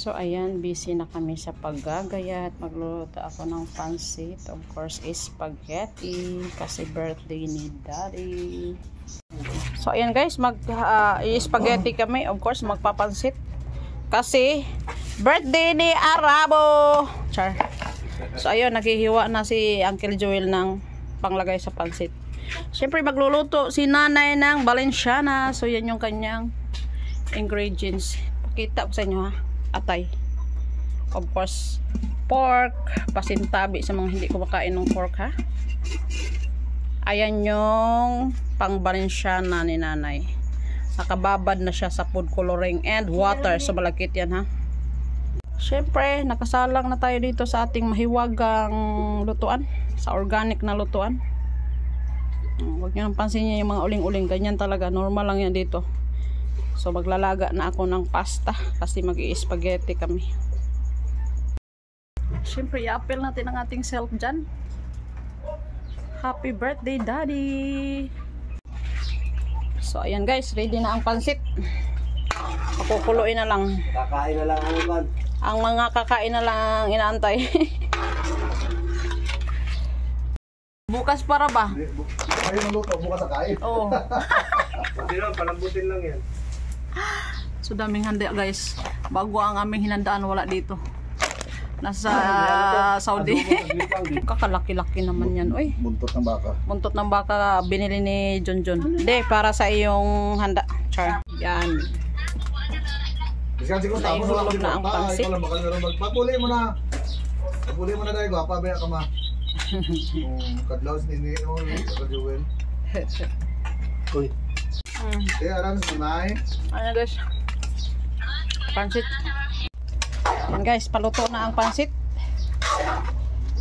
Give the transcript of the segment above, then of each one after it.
So ayan, busy na kami sa paggagayat. Magluluto ako ng pansit. Of course, spaghetti. Kasi birthday ni Daddy. So ayan guys, spaghetti kami. Of course, magpapansit. Kasi birthday ni Arabo. Char. So ayun, naghihiwa na si Uncle Joel ng panglagay sa pansit. Siyempre magluluto si nanay ng Valenciana. So yan yung kanyang ingredients. Pakita ko sa inyo ha. Atay. Of course, pork. Pasintabi sa mga hindi kumakain ng pork ha. Ayan yung pang Valenciana ni nanay. Nakababad na siya sa food coloring and water. So malagkit yan ha. Siyempre, nakasalang na tayo dito sa ating mahiwagang lutuan. Sa organic na lutuan. Huwag nyo nang pansinin yung mga uling-uling. Ganyan talaga. Normal lang yan dito. So maglalaga na ako ng pasta kasi mag-i-spaghetti kami. Siyempre, i-appel natin ang ating self dyan. Happy birthday, Daddy! So ayan guys, ready na ang pansit. Pakukuluin na lang. Kakain na lang ang iban. Ang mga kakain na lang ang inaantay. Bukas para ba? Ayun ang luto, bukas sa kain. Oo. Hindi lang, palambutin lang yan. So daming handa guys. Bago ang aming hinandaan, wala dito. Nasa Saudi. Kakalaki-laki naman yan. Uy. Buntot ng baka. Buntot ng baka binili ni John. Hindi, para sa iyong handa. Char. Yan. Naihulog na ang pansit. Papuli mo na. Papuli mo na tayo. Gwapa ba ka ma? Kadlaw ni Joel. Uy. Kaya alam sa tunay. Ano guys? Pansit. Yan guys, paluto na ang pansit.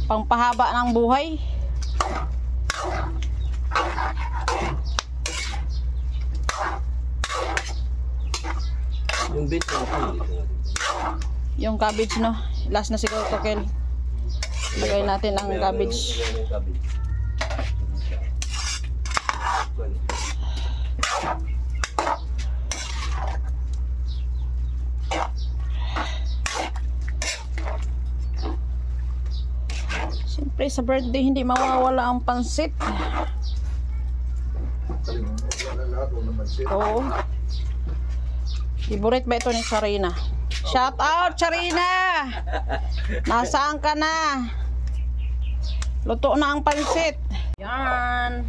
Pangpahaba ng buhay. Yung beet yung cabbage no. Last na siguro to, Kel. Lagay natin ang cabbage. Siyempre sa birthday hindi mawawala ang pansit. Oo. Favorite ba ito ni Charina? Shout out Charina! Nasaan ka na? Luto na ang pansit. Yan.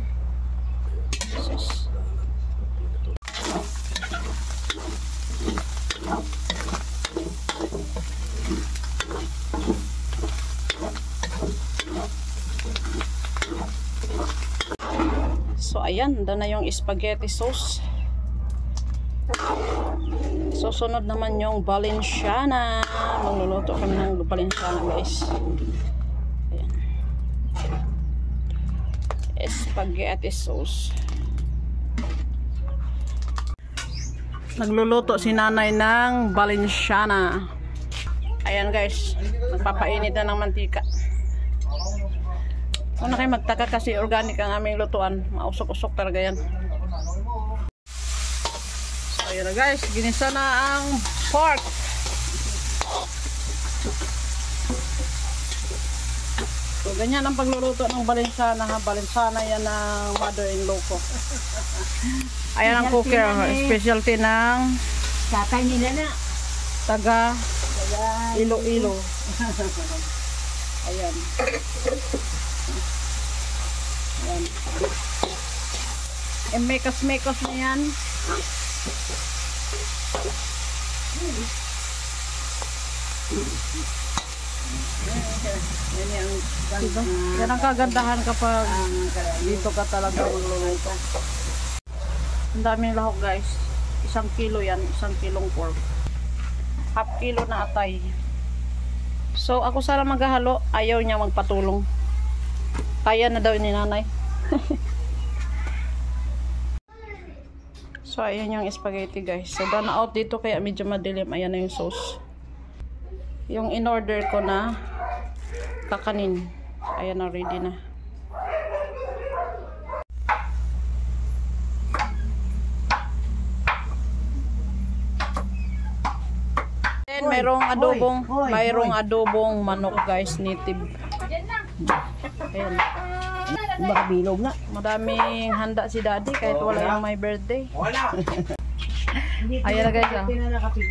So ayan, doon na yung spaghetti sauce. Susunod naman yung Valenciana. Magluluto kami ng Valenciana guys. Ayan. Spaghetti sauce. Nagluluto si nanay ng Valenciana. Ayan guys, magpapainit na ng mantika. Kung na kayo magtaka kasi organic ang aming lutuan. Mausok-usok talaga yan. So ayan na guys, ginisa na ang pork. So ganyan ang pagluluto ng Valenciana ha. Valenciana yan ang mother-in-law ko. Ayan ang cooker. Specialty ng Kakay nila na. taga Iloilo. Ayan. Ayan. Mekos-mekos na yan. Yan ang kagandahan kapag dito ka talaga magluluto. Ang daming lahok guys. 1 kilo yan. 1 kilong pork. Half kilo na atay. So ako sana maghahalo. Ayaw niya magpatulong. Kaya na daw ni nanay. So ayan yung spaghetti guys. So done out dito kaya medyo madilim. Ayan na yung sauce. Yung in order ko na kakanin. Ayan na, ready na. Then, mayroong adobong manok guys, native. Ayan. Baka bilog na. Madaming handa si daddy kahit wala yung my birthday. Ayan na guys.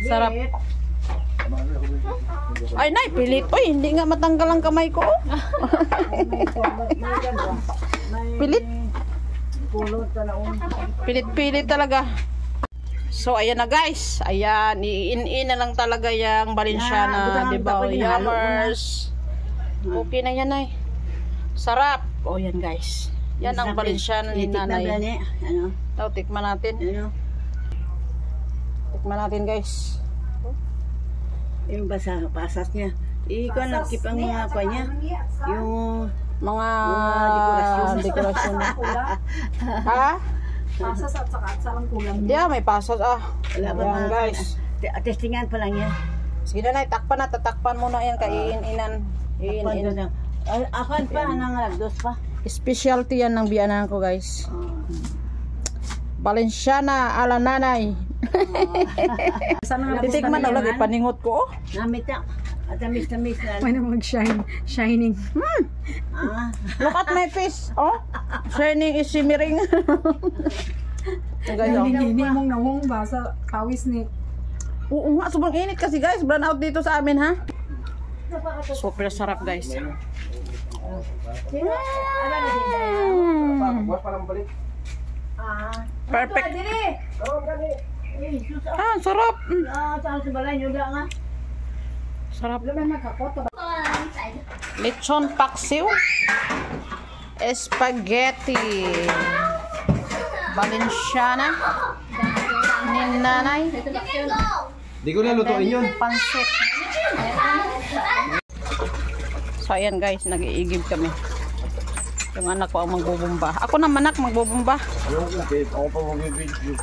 Sarap. Ay, nay, pilit. Uy, hindi nga matanggal ang kamay ko. Pilit. Pilit talaga. So, ayan na guys. Ayan, iin na lang talaga yung Balenciana. Diba? Yummers. Okay na yan, ay. Sarap. O, yan guys. Yan ang Balenciana ni nanay. Ito, tikman natin. Tikman natin guys. Yung pasas niya. Ikaw nakip ang mga pa niya. Yung mga dekorasyon. Ha? Pasas at saka sarang kulang. Yeah, may pasas wala pa Ayan, mga guys. Testingan pa lang yan. Sige na, tatakpan muna yan kaiin-inan. Iin-inan. Apan pa, nang lagdos pa. Specialty yan ng biyanan ko guys. Balenciana ala nanay. Titikman na lagi paningot ko. Namit na. At tamis-tamis na. May na shining. Look at my face. Oh, shining is shimmering. Hindi mong nawong ba sa kawis ni. Oo nga, sobrang init kasi guys. Brown out dito sa amin ha. Super sarap guys. Perfect. Sarap. Sarap. Lechon paksiw. Spaghetti. Balenciana. Ni nanay. Di ko na lutuin yun. Pansit. So ayan guys, nag-iigib kami. Yung anak ko ang magbubumba. Ako naman anak magbubumba. Ako pa magbibigyo.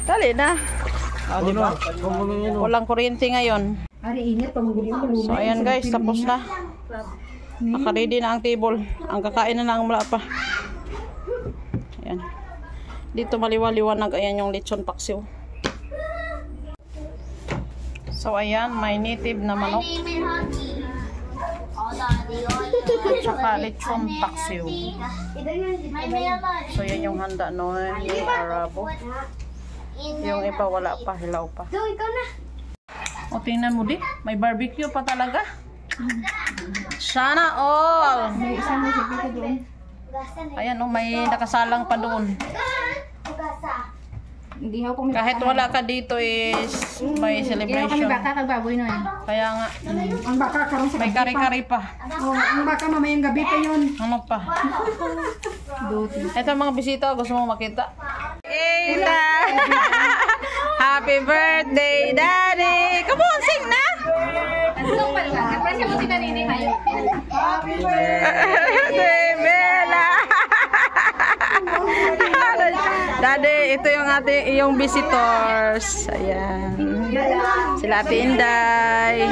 Dali na. Diba? Walang kuryente ngayon. So ayan guys, tapos na. Naka-ready na ang table. Ang kakain na lang wala pa. Ayan. Dito maliwaliwanag. Ayan yung lechon paksiw. So ayan, may native na manok. At saka lechon paksiw. So yan yung handa noon ni Arabo. Yung iba wala pa, hilaw pa. O tingnan mo di, may barbecue pa talaga. Sana all. Ayan o, may nakasalang pa doon. Kahit wala ka dito is may celebration. Kaya nga, Ang baka karon sa may kari-kari pa. ang baka mamayang gabi pa yun. Ano pa? Ito mga bisita, gusto mo makita? Ita! Happy birthday, Daddy! Come on, sing na! Happy birthday, Bella! Daddy, ito yung iyong visitors. Ayan. Sila Ate Inday.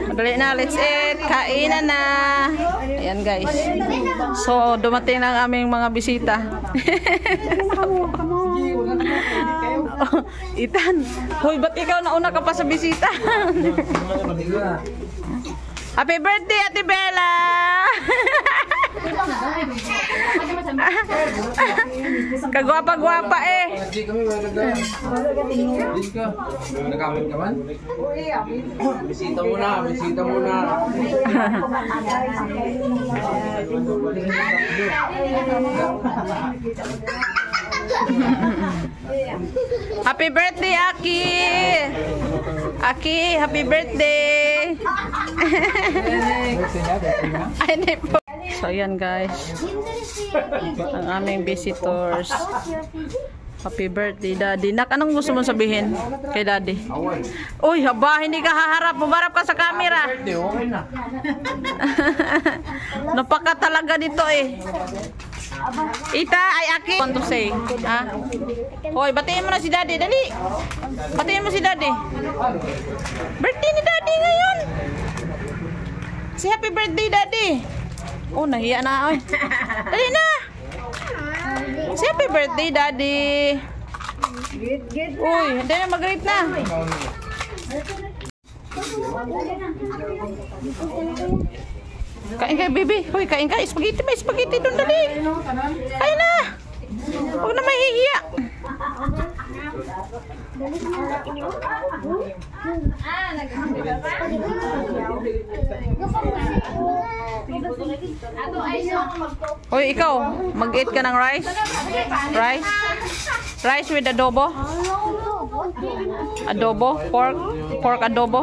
Madali na, let's eat. Kainan na. Ayan guys. So, dumating na ang aming mga bisita. Itan. Hoy, ba't ikaw nauna ka pa sa bisita? Happy birthday, Ate Bella! Kagwapa-gwapa eh. Nagamin ka man? Bisita muna, bisita muna. Happy birthday, Aki! Aki, happy birthday! Ay, hindi po. So, ayan guys. Ang aming visitors. Happy birthday, Daddy. Nak, anong gusto mong sabihin kay Daddy? Uy, haba, hindi ka haharap. Bumarap ka sa camera. Okay na. Napaka talaga dito eh. Ita, ay Aki. Want to say, ha? Hoy, batiin mo na si Daddy, dali. Batiin mo si Daddy. Birthday ni Daddy ngayon. Si happy birthday, Daddy. Oh, nahiya na, oy. Dali na. Si happy birthday, Daddy. Uy, hindi na mag-greet na. Kain ka, baby. Hoy, kain ka. Spaghetti, may spaghetti doon, dali. Kain na. Huwag na mahihiya. Hoy, ikaw, mag-eat ka ng rice? Rice? Rice with adobo? Adobo? Pork? Pork adobo?